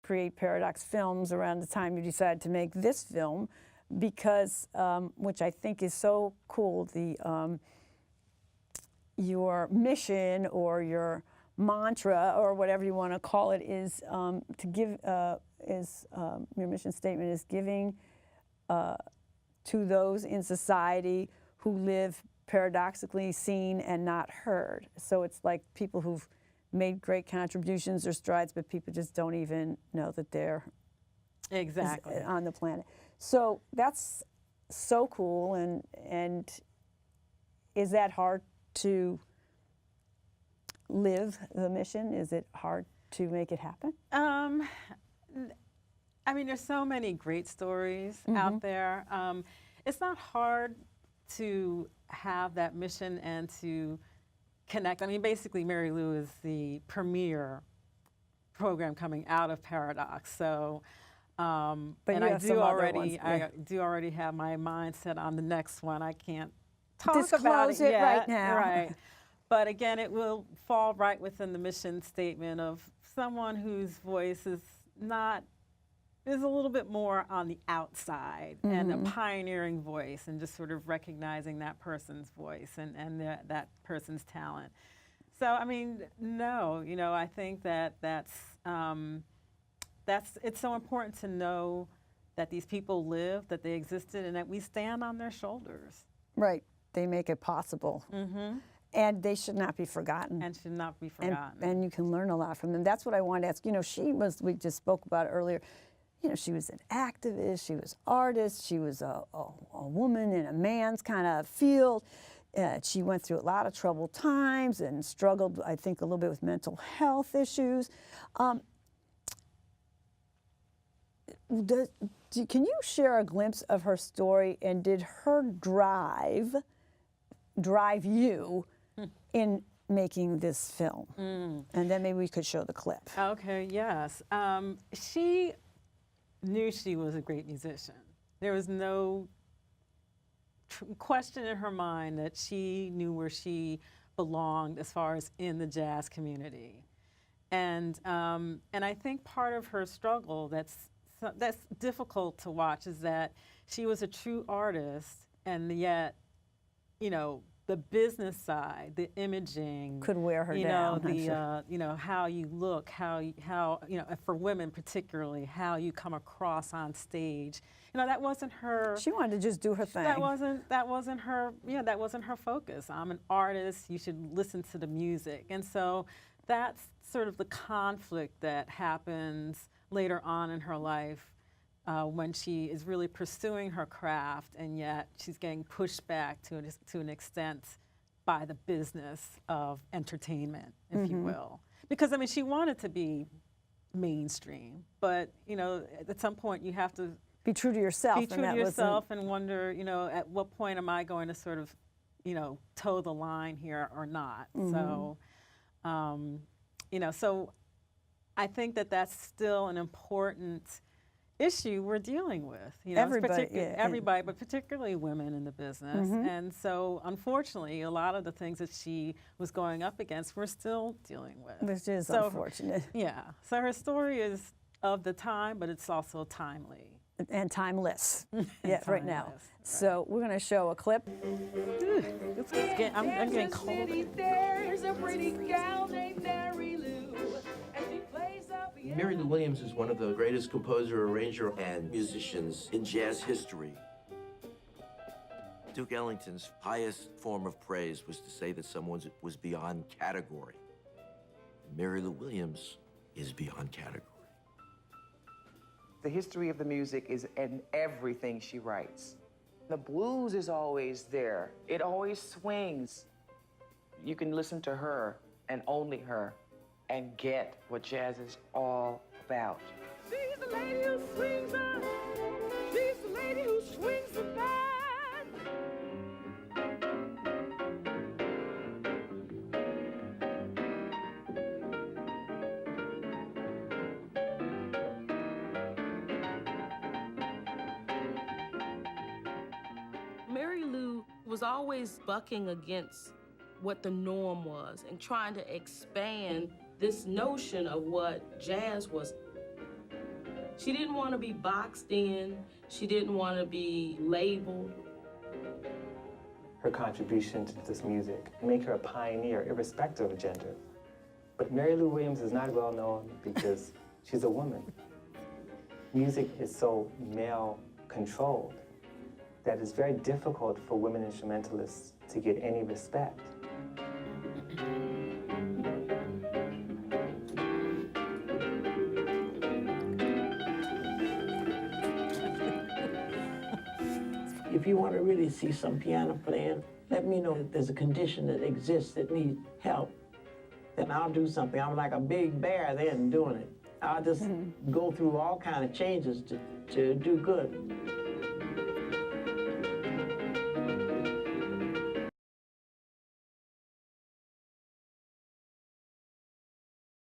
create Paradox Films around the time you decided to make this film, because, which I think is so cool, your mission or your mantra or whatever you want to call it is to give, your mission statement is giving to those in society who live paradoxically seen and not heard. So it's like people who've made great contributions or strides, but people just don't even know that they're exactly on the planet. So that's so cool, and is that hard to live the mission? Is it hard to make it happen? I mean, there's so many great stories out there. It's not hard to have that mission and to connect. I mean, basically, Marylou is the premier program coming out of Paradox. So, and I do already have my mindset on the next one. I can't talk about it yet, right now. Right. But again, it will fall right within the mission statement of someone whose voice is a little bit more on the outside and a pioneering voice, and just sort of recognizing that person's voice and that person's talent. So, I mean, no, I think it's so important to know that these people live, that they existed, and that we stand on their shoulders. Right. They make it possible. And they should not be forgotten. And should not be forgotten. And you can learn a lot from them. That's what I wanted to ask. We just spoke about it earlier. She was an activist, she was artist, she was a woman in a man's kind of field. She went through a lot of troubled times and struggled, I think, a little bit with mental health issues. Can you share a glimpse of her story, and did her drive you in making this film? And then maybe we could show the clip. Okay, yes. She knew she was a great musician. There was no question in her mind that she knew where she belonged as far as in the jazz community. And I think part of her struggle that's difficult to watch is that she was a true artist, and yet, the business side, the imaging could wear her down. How you look, how for women particularly, how you come across on stage. That wasn't her. She wanted to just do her thing. That wasn't her. That wasn't her focus. I'm an artist. You should listen to the music. And so that's sort of the conflict that happens later on in her life. When she is really pursuing her craft, and yet she's getting pushed back to an extent by the business of entertainment, if you will. Because, I mean, she wanted to be mainstream, but, at some point you have to be true to yourself. Be true to yourself and wonder, at what point am I going to sort of, toe the line here or not? So, so I think that that's still an important issue we're dealing with, everybody, but particularly women in the business. And so, unfortunately, a lot of the things that she was going up against, we're still dealing with. Which is unfortunate. Yeah. So her story is of the time, but it's also timely. And timeless. Yeah, right now. Right. So we're going to show a clip. I'm getting cold. There's a pretty gal named Marylou. Marylou Williams is one of the greatest composer, arranger, and musicians in jazz history. Duke Ellington's highest form of praise was to say that someone was beyond category. Marylou Williams is beyond category. The history of the music is in everything she writes. The blues is always there. It always swings. You can listen to her and only her and get what jazz is all about. She's the lady who swings up. She's the lady who swings the band. Marylou was always bucking against what the norm was and trying to expand this notion of what jazz was. She didn't want to be boxed in. She didn't want to be labeled. Her contribution to this music make her a pioneer, irrespective of gender. But Marylou Williams is not well known because she's a woman. Music is so male-controlled that it's very difficult for women instrumentalists to get any respect. If you want to really see some piano playing, let me know if there's a condition that exists that needs help. Then I'll do something. I'm like a big bear then doing it. I'll just go through all kind of changes to do good.